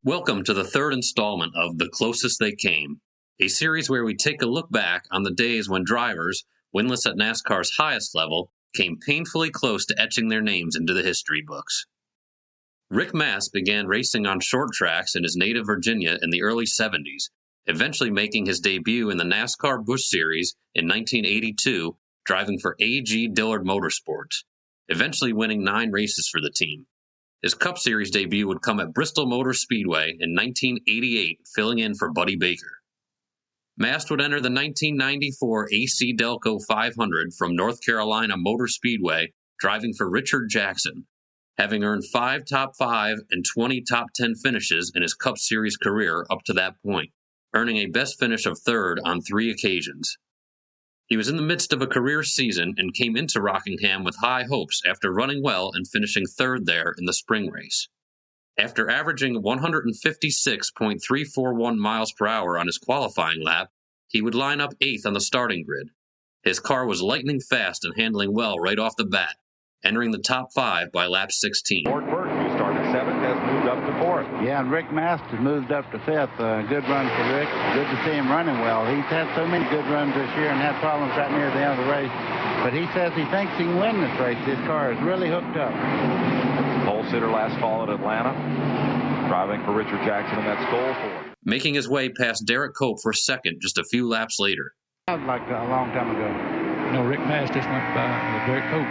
Welcome to the third installment of The Closest They Came, a series where we take a look back on the days when drivers, winless at NASCAR's highest level, came painfully close to etching their names into the history books. Rick Mast began racing on short tracks in his native Virginia in the early 70s, eventually making his debut in the NASCAR Busch Series in 1982, driving for A.G. Dillard Motorsports, eventually winning 9 races for the team. His Cup Series debut would come at Bristol Motor Speedway in 1988, filling in for Buddy Baker. Mast would enter the 1994 AC-Delco 500 from North Carolina Motor Speedway, driving for Richard Jackson, having earned 5 top 5 and 20 top 10 finishes in his Cup Series career up to that point, earning a best finish of 3rd on 3 occasions. He was in the midst of a career season and came into Rockingham with high hopes after running well and finishing 3rd there in the spring race. After averaging 156.341 miles per hour on his qualifying lap, he would line up 8th on the starting grid. His car was lightning fast and handling well right off the bat, entering the top 5 by lap 16. Ford Burton, who started 7th, has moved up to 4th. Yeah, and Rick Mast has moved up to 5th. Good run for Rick. Good to see him running well. He's had so many good runs this year and had problems right near the end of the race. But he says he thinks he can win this race. His car is really hooked up. Pole sitter last fall at Atlanta, driving for Richard Jackson in that Skoal Ford. Making his way past Derek Cope for 2nd just a few laps later. Like a long time ago. No, Rick Mast just went by Derek Cope.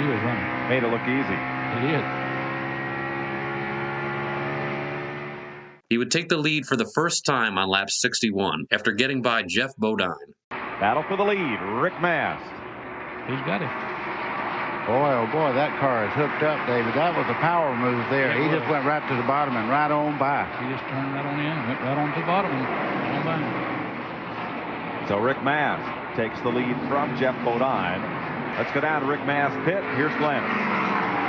He was running. Made it look easy. He did. He would take the lead for the first time on lap 61 after getting by Jeff Bodine. Battle for the lead, Rick Mast. He's got it. Boy, oh boy, that car is hooked up, David. That was a power move there. He just went right to the bottom and right on by. He just turned right on in, went right on to the bottom and on by. So Rick Mast takes the lead from Jeff Bodine. Let's go down to Rick Mast's pit. Here's Glenn.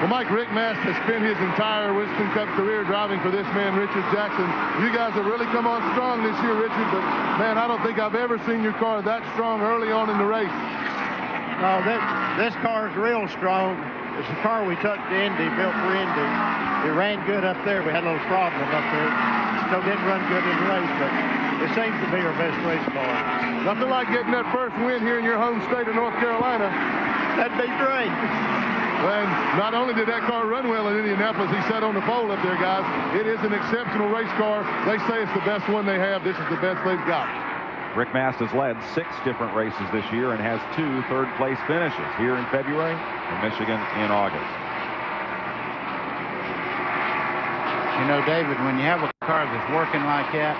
Well, Mike, Rick Mast has spent his entire Winston Cup career driving for this man, Richard Jackson. You guys have really come on strong this year, Richard, but, man, I don't think I've ever seen your car that strong early on in the race. No, this car is real strong. It's a car we took to Indy, built for Indy. It ran good up there. We had a little problem up there. Still didn't run good in the race, but it seems to be our best race car. Nothing like getting that first win here in your home state of North Carolina. That'd be great. And not only did that car run well in Indianapolis, he sat on the pole up there, guys. It is an exceptional race car. They say it's the best one they have. This is the best they've got. Rick Mast has led 6 different races this year and has 2 third-place finishes here in February and Michigan in August. You know, David, when you have a car that's working like that,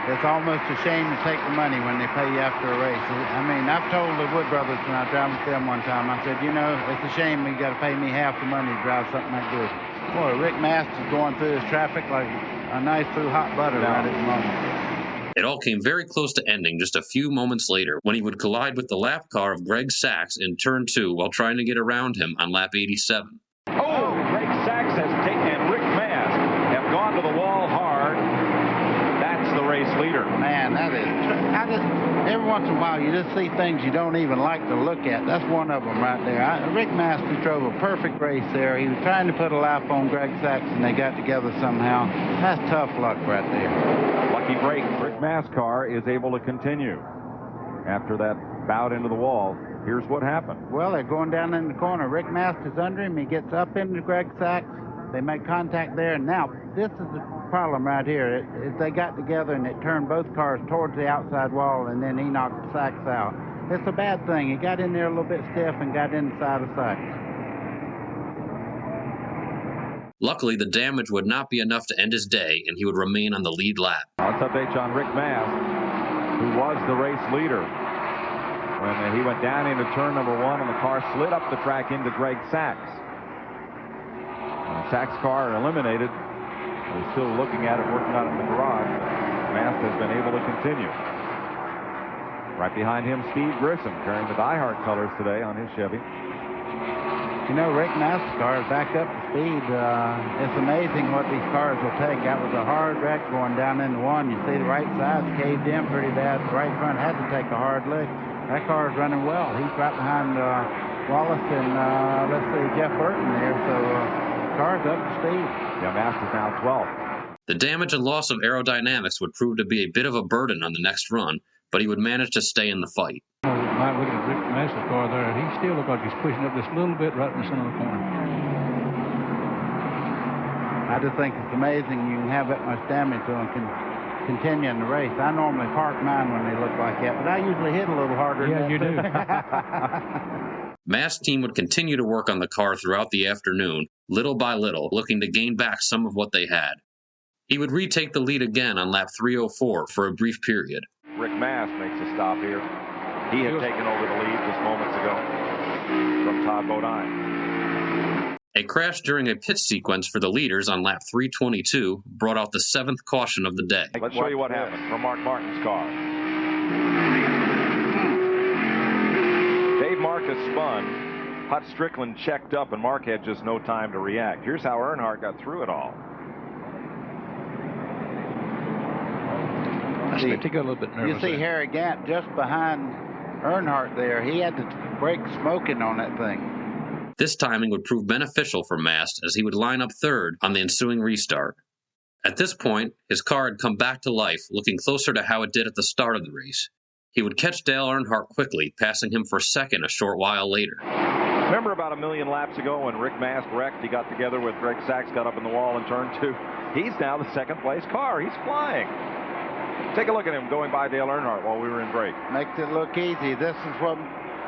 it's almost a shame to take the money when they pay you after a race. I mean, I've told the Wood brothers when I was driving with them one time, I said, you know, it's a shame you got to pay me half the money to drive something that good. Boy, Rick Mast is going through his traffic like a knife through hot butter right at the moment. It all came very close to ending just a few moments later when he would collide with the lap car of Greg Sachs in turn 2 while trying to get around him on lap 87. Oh, Greg Sachs has taken, and Rick Mast have gone to the wall hard. That's the race leader. Man, that is, every once in a while you just see things you don't even like to look at. That's one of them right there. Rick Mast drove a perfect race there. He was trying to put a lap on Greg Sachs and they got together somehow. That's tough luck right there. Lucky break. Rick Mast's car is able to continue. After that bout into the wall, here's what happened. Well, they're going down in the corner. Rick Mast is under him. He gets up into Greg Sachs. They make contact there. And now, this is the problem right here. They got together and it turned both cars towards the outside wall, and then he knocked Sachs out. It's a bad thing. He got in there a little bit stiff and got inside of Sachs. Luckily, the damage would not be enough to end his day, and he would remain on the lead lap. Let's update you on Rick Mast, who was the race leader. When he went down into turn number 1 and the car slid up the track into Greg Sachs. Sachs' car eliminated. He's still looking at it, working on it in the garage. Mast has been able to continue. Right behind him, Steve Grissom, carrying the Die Hard colors today on his Chevy. You know, Rick Mast's car is back up to speed. It's amazing what these cars will take. That was a hard wreck going down into 1. You see the right side's caved in pretty bad. The right front had to take a hard lick. That car is running well. He's right behind Wallace and, let's see, Jeff Burton there. So, car's up to speed. Yeah, Mast is now 12th. The damage and loss of aerodynamics would prove to be a bit of a burden on the next run, but he would manage to stay in the fight. Mike, looking at Rick Mast's car there, he still looks like he's pushing up just a little bit right in the center of the corner. I just think it's amazing you can have that much damage and can continue in the race. I normally park mine when they look like that, but I usually hit a little harder. Yeah, you do. Mast's team would continue to work on the car throughout the afternoon, little by little, looking to gain back some of what they had. He would retake the lead again on lap 304 for a brief period. Rick Mast makes a stop here. He had taken over the lead just moments ago from Todd Bodine. A crash during a pit sequence for the leaders on lap 322 brought out the 7th caution of the day. Let's show you what happened from Mark Martin's car. Dave Marcus spun. Hut Strickland checked up, and Mark had just no time to react. Here's how Earnhardt got through it all. I think he got a little bit nervous. You see Harry Gant just behind Earnhardt there. He had to break smoking on that thing. This timing would prove beneficial for Mast as he would line up third on the ensuing restart. At this point, his car had come back to life, looking closer to how it did at the start of the race. He would catch Dale Earnhardt quickly, passing him for second a short while later. Remember about a million laps ago when Rick Mast wrecked? He got together with Greg Sachs, got up in the wall in turn 2. He's now the second place car. He's flying. Take a look at him going by Dale Earnhardt while we were in break. Makes it look easy. This is what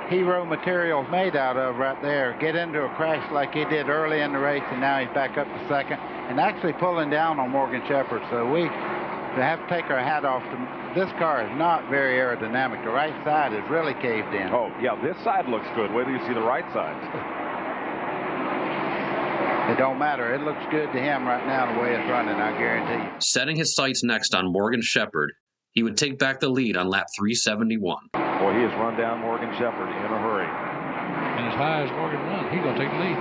hero material's made out of right there. Get into a crash like he did early in the race, and now he's back up to second and actually pulling down on Morgan Shepherd. So we have to take our hat off to this car. Is not very aerodynamic. The right side is really caved in. Oh, yeah, this side looks good. Wait till you see the right side. It don't matter. It looks good to him right now the way it's running, I guarantee you. Setting his sights next on Morgan Shepherd, he would take back the lead on lap 371. Boy, he has run down Morgan Shepherd in a hurry. And as high as Morgan runs, he's going to take the lead.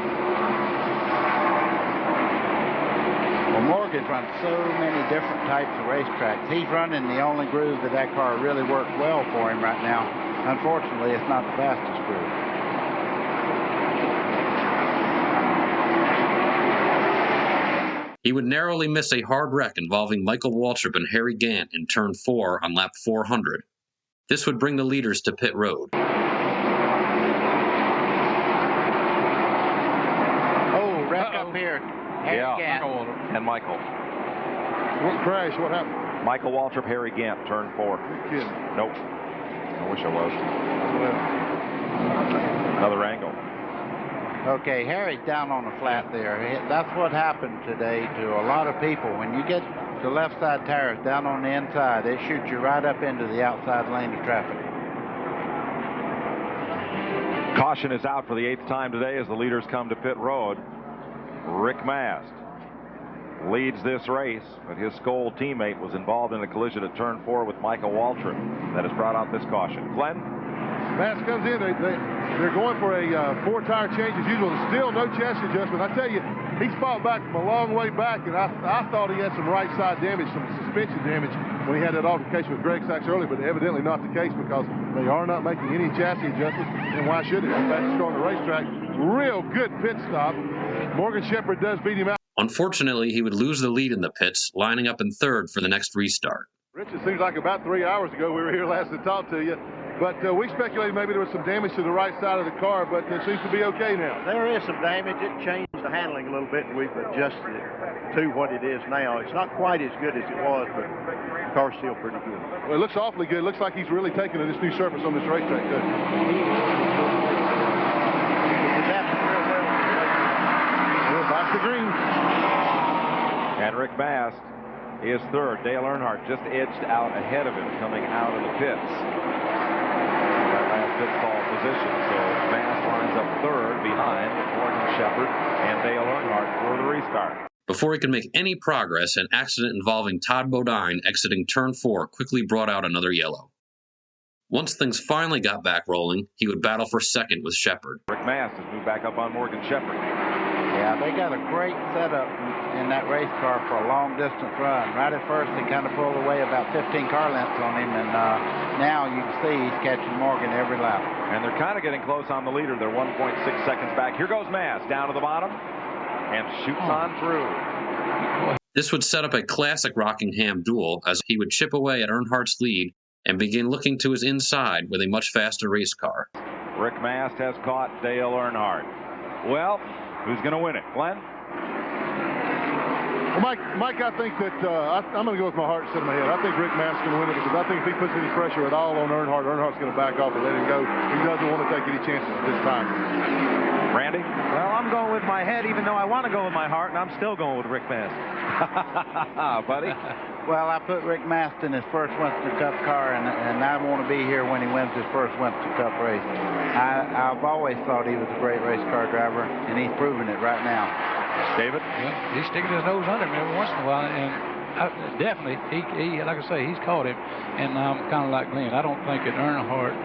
Well, Morgan's run so many different types of racetracks. He's running the only groove that car really works well for him right now. Unfortunately, it's not the fastest groove. He would narrowly miss a hard wreck involving Michael Waltrip and Harry Gant in turn 4 on lap 400. This would bring the leaders to pit road. Oh, wreck up here. Harry Gant. And Michael. What crash? What happened? Michael Waltrip, Harry Gant, turn 4. You're kidding. Nope. I wish I was. Another angle. Okay, Harry's down on the flat there. That's what happened today to a lot of people. When you get the left side tires down on the inside, it shoots you right up into the outside lane of traffic. Caution is out for the 8th time today as the leaders come to pit road. Rick Mast leads this race, but his Skoll teammate was involved in a collision at turn 4 with Michael Waltrip. That has brought out this caution. Glenn? Mast comes in. They're going for a 4-tire change as usual. There's still no chassis adjustment. I tell you, he's fought back from a long way back, and I thought he had some right side damage, some suspension damage when he had that altercation with Greg Sachs earlier, but evidently not the case because they are not making any chassis adjustments, and why should it? The fastest car on the racetrack. Real good pit stop. Morgan Shepherd does beat him out. Unfortunately, he would lose the lead in the pits, lining up in third for the next restart. Rich, it seems like about 3 hours ago we were here last to talk to you. But we speculated maybe there was some damage to the right side of the car, but it seems to be okay now. There is some damage. It changed the handling a little bit, and we've adjusted it to what it is now. It's not quite as good as it was, but the car's still pretty good. Well, it looks awfully good. It looks like he's really taken to this new surface on this racetrack, too. We're back to green. And Rick Mast is third. Dale Earnhardt just edged out ahead of him coming out of the pits. That last pit stall position. So Mast lines up third behind Morgan Shepherd and Dale Earnhardt for the restart. Before he could make any progress, an accident involving Todd Bodine exiting turn 4 quickly brought out another yellow. Once things finally got back rolling, he would battle for second with Shepherd. Rick Mast has moved back up on Morgan Shepherd. Yeah, they got a great setup in that race car for a long-distance run. Right at first, they kind of pulled away about 15 car lengths on him, and now you can see he's catching Morgan every lap. And they're kind of getting close on the leader. They're 1.6 seconds back. Here goes Mast down to the bottom and shoots on through. This would set up a classic Rockingham duel as he would chip away at Earnhardt's lead and begin looking to his inside with a much faster race car. Rick Mast has caught Dale Earnhardt. Well, who's going to win it? Glenn? Well, Mike, I think that I'm going to go with my heart instead of my head. I think Rick Mast's going to win it because I think if he puts any pressure at all on Earnhardt, Earnhardt's going to back off and let him go. He doesn't want to take any chances at this time. Randy? Well, I'm going with my head, even though I want to go with my heart, and I'm still going with Rick Mast. Buddy? Well, I put Rick Mast in his first Winston Cup car, and I want to be here when he wins his first Winston Cup race. I've always thought he was a great race car driver, and he's proving it right now. David? Well, he's sticking his nose under him every once in a while, and definitely, he like I say, he's caught him, and I'm kind of like Glenn. I don't think that Earnhardt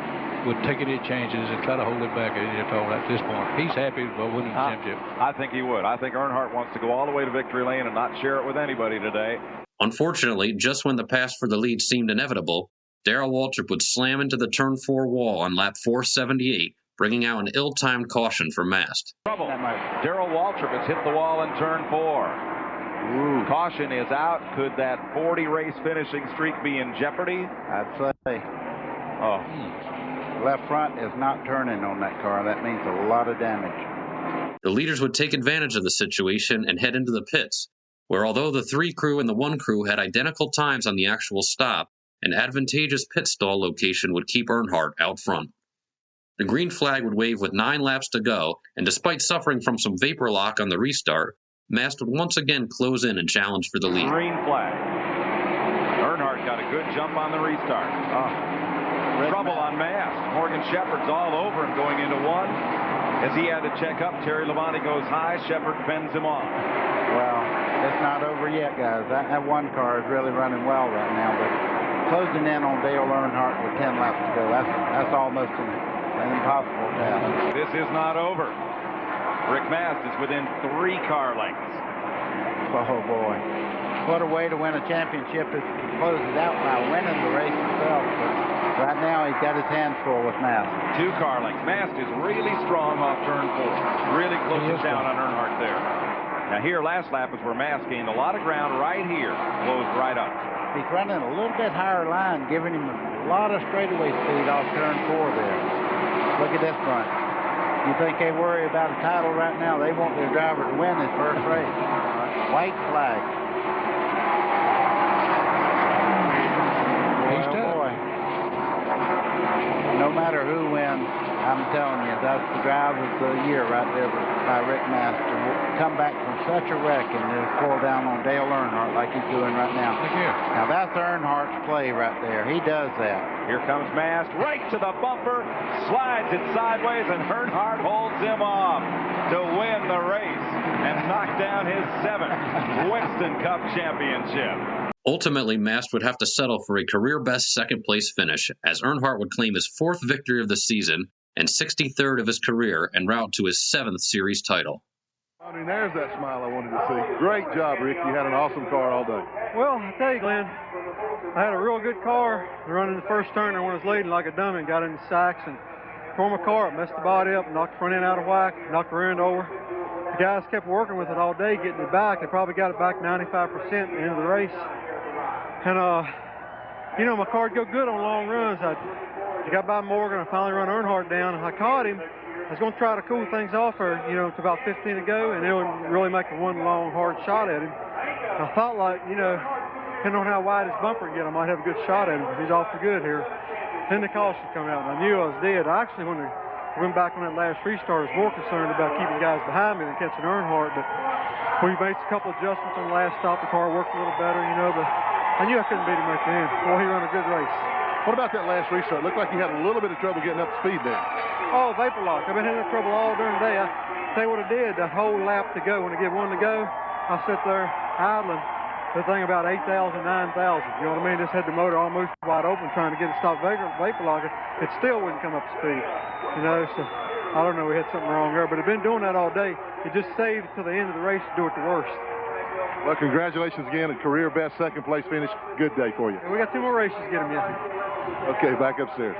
would take any changes and try to hold it back at all at this point. He's happy about winning the championship. I think he would. I think Earnhardt wants to go all the way to victory lane and not share it with anybody today. Unfortunately, just when the pass for the lead seemed inevitable, Darrell Waltrip would slam into the turn 4 wall on lap 478, bringing out an ill-timed caution for Mast. Trouble. Darrell Waltrip has hit the wall in turn 4. Ooh. Caution is out. Could that 40-race finishing streak be in jeopardy? I'd say. Oh. Left front is not turning on that car. That means a lot of damage. The leaders would take advantage of the situation and head into the pits, where although the 3 crew and the 1 crew had identical times on the actual stop, an advantageous pit stall location would keep Earnhardt out front. The green flag would wave with 9 laps to go, and despite suffering from some vapor lock on the restart, Mast would once again close in and challenge for the lead. Green flag. Earnhardt got a good jump on the restart. Trouble on Mast. Morgan Shepherd's all over him going into 1. As he had to check up, Terry Labonte goes high. Shepherd fends him off. Well, it's not over yet, guys. That 1 car is really running well right now, but closing in on Dale Earnhardt with 10 laps to go, that's almost an impossible task. This is not over. Rick Mast is within 3 car lengths. Oh, boy. What a way to win a championship is to close it out by winning the race itself. But right now, he's got his hands full with Mast. 2 car lengths. Mast is really strong off turn 4. Really closes down on Earnhardt there. Now here, last lap is where Mast gained a lot of ground right here. Closed right up. He's running a little bit higher line, giving him a lot of straightaway speed off turn 4 there. Look at this front. You think they worry about a title right now? They want their driver to win his first race. White flag. He's tough. Boy. No matter who wins, I'm telling you, that's the drive of the year right there by Rick Mast to come back from such a wreck and to pull down on Dale Earnhardt like he's doing right now. Look here. Now that's Earnhardt's play right there. He does that. Here comes Mast right to the bumper, slides it sideways, and Earnhardt holds him off to win the race and knock down his 7th Winston Cup championship. Ultimately, Mast would have to settle for a career-best second-place finish, as Earnhardt would claim his 4th victory of the season and 63rd of his career en route to his 7th series title. I mean, there's that smile I wanted to see. Great job, Rick. You had an awesome car all day. Well, I tell you, Glenn, I had a real good car. Running the first turn, and when I was leading like a dummy, got in the sacks and tore my car up, messed the body up, knocked the front end out of whack, knocked the rear end over. The guys kept working with it all day, getting it back. They probably got it back 95% at the end of the race. And, you know, my car would go good on long runs. I got by Morgan. I finally run Earnhardt down. I caught him. I was going to try to cool things off for, you know, to about 15 to go, and it would really make one long, hard shot at him. I thought, like, you know, depending on how wide his bumper get, I might have a good shot at him because he's awfully good here. Then the caution come out, and I knew I was dead. I actually, when I went back on that last restart, I was more concerned about keeping guys behind me than catching Earnhardt, but we made a couple adjustments on the last stop. The car worked a little better, you know, but I knew I couldn't beat him at the end. Boy, he ran a good race. What about that last restart? Looked like he had a little bit of trouble getting up to speed there. Oh, vapor lock. I've been having trouble all during the day. I tell you what I did, that whole lap to go, when I get 1 to go, I sit there idling the thing about 8,000, 9,000. You know what I mean? Just had the motor almost wide open trying to get it stopped vapor locker. It still wouldn't come up to speed. You know, so I don't know, we had something wrong there, but I've been doing that all day. It just saved to the end of the race to do it the worst. Well, congratulations again. A career best second place finish. Good day for you. And we got 2 more races to get them yet. Okay, back upstairs.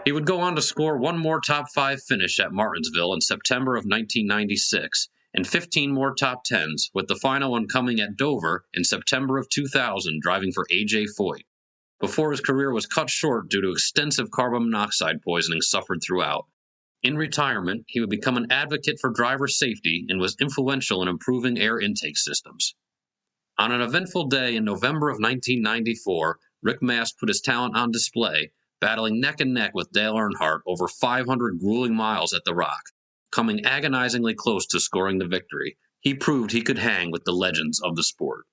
He would go on to score one more top 5 finish at Martinsville in September of 1996, and 15 more top 10s, with the final one coming at Dover in September of 2000, driving for A.J. Foyt, before his career was cut short due to extensive carbon monoxide poisoning suffered throughout. In retirement, he would become an advocate for driver safety and was influential in improving air intake systems. On an eventful day in November of 1994, Rick Mast put his talent on display, battling neck and neck with Dale Earnhardt over 500 grueling miles at the Rock, coming agonizingly close to scoring the victory. He proved he could hang with the legends of the sport.